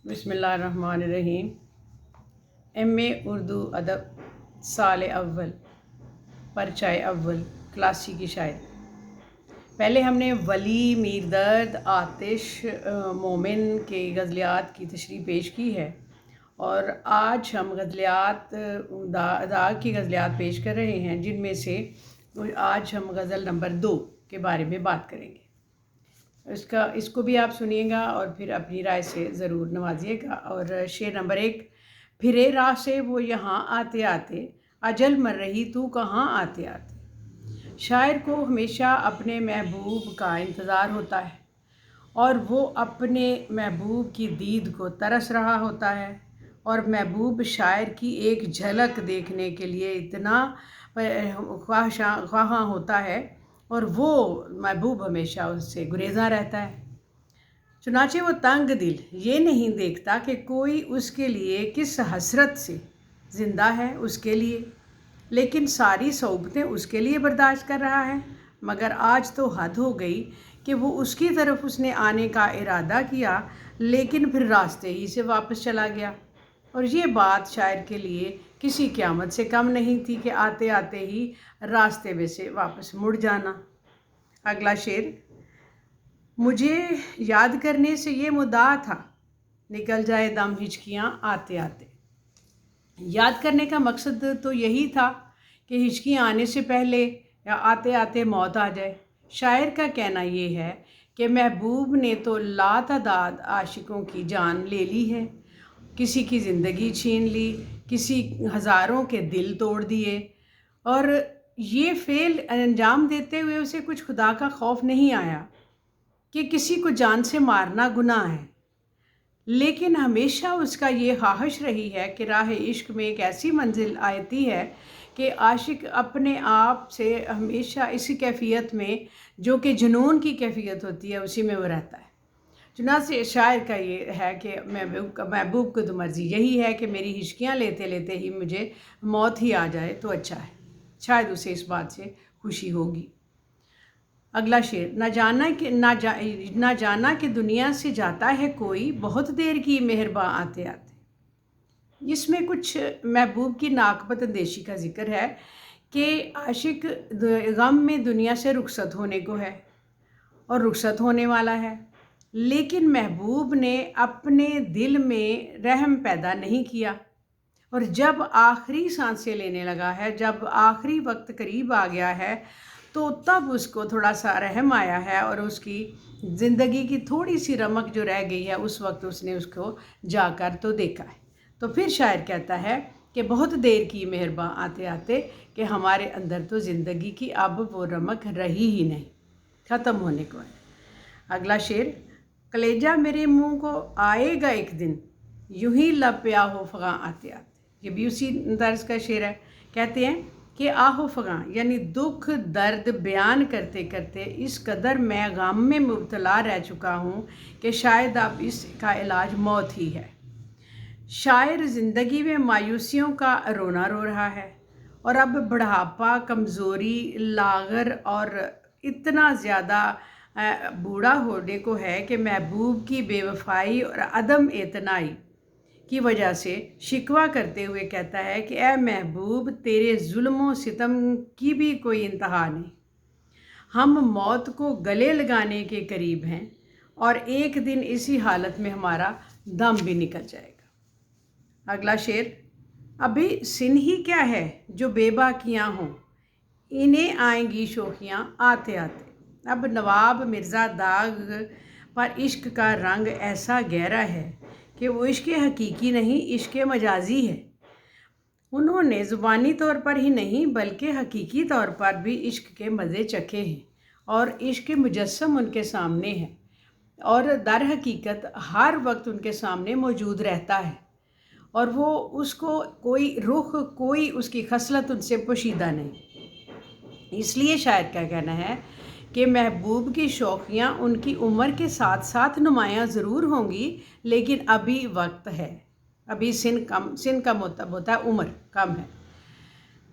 बिस्मिल्लाहिर्रहमानिर्रहीम। एम.ए. उर्दू अदब साल अव्वल परचाए अव्वल क्लासी की शायद। पहले हमने वली, मीर दर्द, आतिश, मोमिन के गज़लियात की तशरीह पेश की है और आज हम गज़लियात दाग की गज़लियात पेश कर रहे हैं, जिनमें से आज हम गज़ल नंबर 2 के बारे में बात करेंगे। इसको भी आप सुनिएगा और फिर अपनी राय से ज़रूर नवाजिएगा। और शेर नंबर 1। फिरे राह से वो यहाँ आते आते, अजल मर रही तू कहाँ आते आते। शायर को हमेशा अपने महबूब का इंतज़ार होता है और वो अपने महबूब की दीद को तरस रहा होता है और महबूब शायर की एक झलक देखने के लिए इतना ख्वाहां होता है और वो महबूब हमेशा उससे गुरेज़ां रहता है। चुनाचे वो तंग दिल ये नहीं देखता कि कोई उसके लिए किस हसरत से ज़िंदा है उसके लिए, लेकिन सारी सौबतें उसके लिए बर्दाश्त कर रहा है। मगर आज तो हद हो गई कि वो उसकी तरफ उसने आने का इरादा किया, लेकिन फिर रास्ते ही से वापस चला गया। और ये बात शायर के लिए किसी क़यामत से कम नहीं थी कि आते आते ही रास्ते में से वापस मुड़ जाना। अगला शेर। मुझे याद करने से ये मुद्दा था, निकल जाए दम हिचकियाँ आते आते। याद करने का मकसद तो यही था कि हिचकियाँ आने से पहले या आते आते मौत आ जाए। शायर का कहना ये है कि महबूब ने तो लातादाद आशिकों की जान ले ली है, किसी की ज़िंदगी छीन ली, किसी हज़ारों के दिल तोड़ दिए, और ये फ़ेल अंजाम देते हुए उसे कुछ खुदा का खौफ नहीं आया कि किसी को जान से मारना गुनाह है। लेकिन हमेशा उसका ये ख्वाहिश रही है कि राह इश्क में एक ऐसी मंजिल आती है कि आशिक अपने आप से हमेशा इसी कैफियत में, जो कि जुनून की कैफियत होती है, उसी में वो रहता है। चुनांचे शायर का ये है कि महबूब को तो मर्ज़ी यही है कि मेरी हिचकियाँ लेते लेते ही मुझे मौत ही आ जाए तो अच्छा है, शायद उसे इस बात से खुशी होगी। अगला शेर। ना जाना कि दुनिया से जाता है कोई, बहुत देर की मेहरबां आते आते। इसमें कुछ महबूब की नाकबत अंदेशी का जिक्र है कि आशिक गम में दुनिया से रुखसत होने को है और रुखसत होने वाला है, लेकिन महबूब ने अपने दिल में रहम पैदा नहीं किया और जब आखिरी सांसें लेने लगा है, जब आखिरी वक्त करीब आ गया है, तो तब उसको थोड़ा सा रहम आया है और उसकी ज़िंदगी की थोड़ी सी रमक जो रह गई है, उस वक्त उसने उसको जाकर तो देखा है। तो फिर शायर कहता है कि बहुत देर की मेहरबां आते आते, कि हमारे अंदर तो ज़िंदगी की अब वो रमक रही ही नहीं, ख़त्म होने को है। अगला शेर। कलेजा मेरे मुँह को आएगा एक दिन, यूं ही लब पे आहो फ़गां आते आते। ये भी उसी तर्ज का शेर है। कहते हैं कि आहो फ़गां यानी दुख दर्द बयान करते करते इस कदर मैं गम में मुब्तला रह चुका हूँ कि शायद अब इसका इलाज मौत ही है। शायर ज़िंदगी में मायूसियों का रोना रो रहा है और अब बुढ़ापा, कमज़ोरी, लागर और इतना ज़्यादा बूढ़ा होने को है कि महबूब की बेवफाई और अदम एतनाई की वजह से शिकवा करते हुए कहता है कि ऐ महबूब, तेरे जुल्म सितम की भी कोई इंतहा नहीं। हम मौत को गले लगाने के करीब हैं और एक दिन इसी हालत में हमारा दम भी निकल जाएगा। अगला शेर। अभी सिन ही क्या है जो बेबाकियाँ हों, इन्हें आएंगी शोखियाँ आते आते। अब नवाब मिर्ज़ा दाग पर इश्क का रंग ऐसा गहरा है कि वो इश्क हकीकी नहीं, इश्क मजाजी है। उन्होंने ज़ुबानी तौर पर ही नहीं बल्कि हकीकी तौर पर भी इश्क के मज़े चखे हैं और इश्क मुजस्सम उनके सामने है और दर हकीकत हर वक्त उनके सामने मौजूद रहता है और वो उसको कोई रुख, कोई उसकी खसलत उनसे पोशीदा नहीं। इसलिए शायर का कहना है कि महबूब की शौक़ियाँ उनकी उम्र के साथ साथ नुमायाँ ज़रूर होंगी, लेकिन अभी वक्त है, अभी सिन का मतलब होता है उम्र कम है।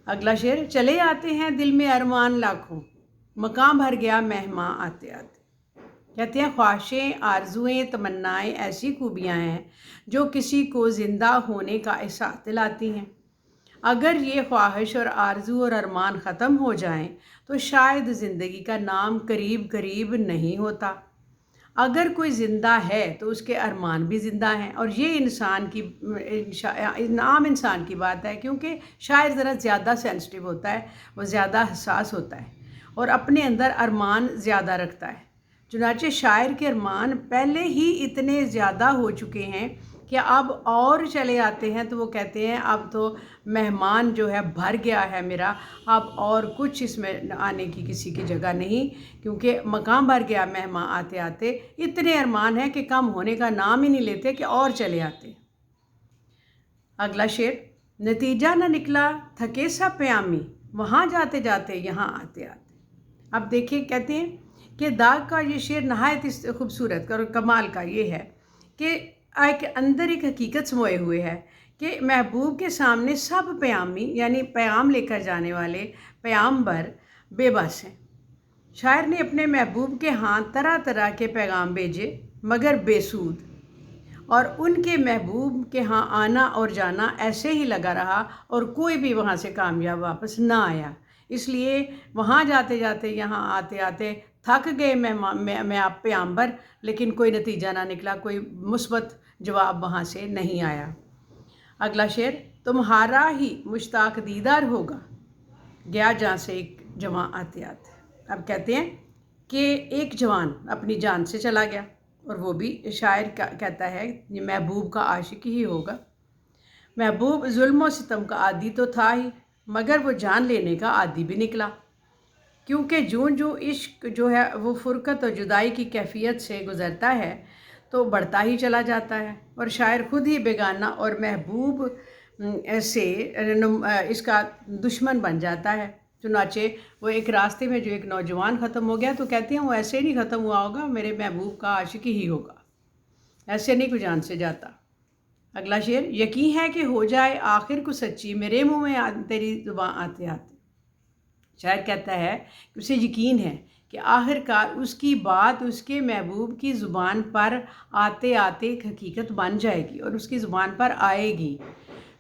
अगला शेर। चले आते हैं दिल में अरमान लाखों, मकाम भर गया मेहमान आते आते। कहते हैं ख्वाहिशें, आरजुएं, तमन्नाएं ऐसी खूबियां हैं जो किसी को ज़िंदा होने का एहसास दिलाती हैं। अगर ये ख्वाहिश और आरजू और अरमान ख़त्म हो जाएं तो शायद ज़िंदगी का नाम करीब करीब नहीं होता। अगर कोई ज़िंदा है तो उसके अरमान भी ज़िंदा हैं, और ये आम इंसान की बात है, क्योंकि शायर ज़रा ज़्यादा सेंसिटिव होता है, वो ज़्यादा हसास होता है और अपने अंदर अरमान ज़्यादा रखता है। चुनांचे शायर के अरमान पहले ही इतने ज़्यादा हो चुके हैं कि अब और चले आते हैं तो वो कहते हैं अब तो मेहमान जो है भर गया है मेरा, अब और कुछ इसमें आने की किसी की जगह नहीं, क्योंकि मकाम भर गया मेहमान आते आते। इतने अरमान हैं कि कम होने का नाम ही नहीं लेते कि और चले आते। अगला शेर, नतीजा न निकला थके सा प्यामी, वहाँ जाते जाते यहाँ आते आते। अब देखिए, कहते हैं कि दाग का ये शेर नहायत खूबसूरत और कमाल का ये है कि एक अंदर एक हकीकत समोए हुए है कि महबूब के सामने सब प्यामी यानी प्याम लेकर जाने वाले प्यामबर बेबस हैं। शायर ने अपने महबूब के हाथ तरह तरह के पैगाम भेजे मगर बेसूद, और उनके महबूब के यहाँ आना और जाना ऐसे ही लगा रहा और कोई भी वहाँ से कामयाब वापस ना आया। इसलिए वहाँ जाते जाते यहाँ आते आते थक गए मैं आप प्याम्बर, लेकिन कोई नतीजा ना निकला, कोई मुस्बत जवाब वहाँ से नहीं आया। अगला शेर, तुम्हारा ही मुश्ताक दीदार होगा, गया जहाँ से एक जवान आते आते। अब कहते हैं कि एक जवान अपनी जान से चला गया, और वो भी शायर कहता है ये महबूब का आशिक ही होगा। महबूब जुल्म और सितम का आदी तो था ही, मगर वो जान लेने का आदी भी निकला, क्योंकि जो इश्क जो है वो फ़ुरक़त और जुदाई की कैफियत से गुज़रता है तो बढ़ता ही चला जाता है, और शायर खुद ही बेगाना और महबूब से इसका दुश्मन बन जाता है। चुनाचे वो एक रास्ते में जो एक नौजवान ख़त्म हो गया तो कहते हैं वो ऐसे नहीं ख़त्म हुआ होगा, मेरे महबूब का आशिक ही होगा, ऐसे नहीं कोई जान से जाता। अगला शेर, यकीन है कि हो जाए आखिर को सच्ची, मेरे मुँह में तेरी ज़ुबान आते आते। शायर कहता है कि उसे यकीन है कि आखिरकार उसकी बात उसके महबूब की ज़ुबान पर आते आते एक हकीकत बन जाएगी और उसकी ज़ुबान पर आएगी।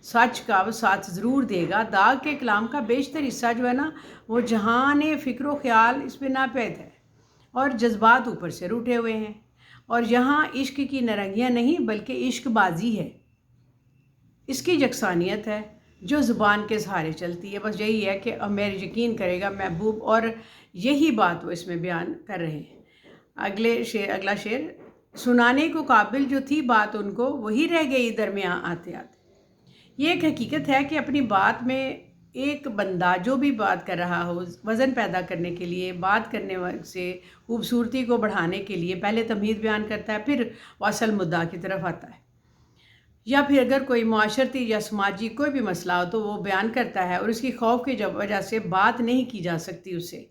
सच का वो साथ ज़रूर देगा। दाग के कलाम का बेशतर हिस्सा जो है ना, वो जहान फ़िक्र ख्याल इसमें नापैद है और जज्बात ऊपर से रूठे हुए हैं, और यहाँ इश्क की नरंगियाँ नहीं बल्कि इश्क बाजी है, इसकी यकसानियत है जो ज़ुबान के सहारे चलती है। बस यही है कि मेरे यकीन करेगा महबूब, और यही बात वो इसमें बयान कर रहे हैं। अगला शेर, सुनाने को काबिल जो थी बात उनको वही रह गई दरमियाँ आते आते। ये एक हकीकत है कि अपनी बात में एक बंदा जो भी बात कर रहा हो, वज़न पैदा करने के लिए, बात करने से खूबसूरती को बढ़ाने के लिए पहले तमहीद बयान करता है, फिर वो असल मुद्दा की तरफ आता है। या फिर अगर कोई माशरती या समाजी कोई भी मसला हो तो वो बयान करता है, और उसकी खौफ की वजह से बात नहीं की जा सकती उससे,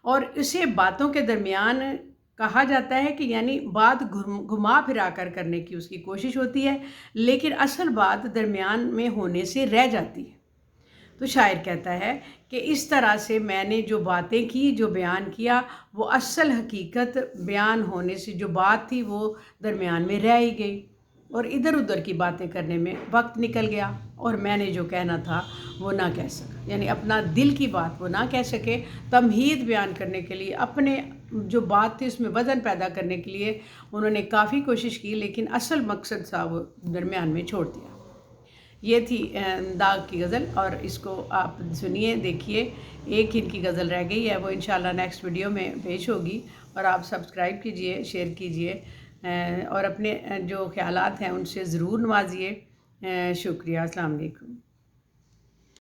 और इसे बातों के दरमियान कहा जाता है कि यानी बात घुमा फिरा कर करने की उसकी कोशिश होती है, लेकिन असल बात दरमियान में होने से रह जाती है। तो शायर कहता है कि इस तरह से मैंने जो बातें की, जो बयान किया, वो असल हकीकत बयान होने से जो बात थी वो दरमियान में रह ही गई, और इधर उधर की बातें करने में वक्त निकल गया, और मैंने जो कहना था वो ना कह सका, यानी अपना दिल की बात वो ना कह सके। तमहीद बयान करने के लिए, अपने जो बात थी उसमें वज़न पैदा करने के लिए उन्होंने काफ़ी कोशिश की, लेकिन असल मकसद था वो दरमियान में छोड़ दिया। ये थी दाग की गज़ल, और इसको आप सुनिए, देखिए। एक इनकी गज़ल रह गई है, वो इंशाल्लाह नेक्स्ट वीडियो में पेश होगी, और आप सब्सक्राइब कीजिए, शेयर कीजिए, और अपने जो ख्यालात हैं उनसे ज़रूर नवाजिए। शुक्रिया। अस्सलाम वालेकुम।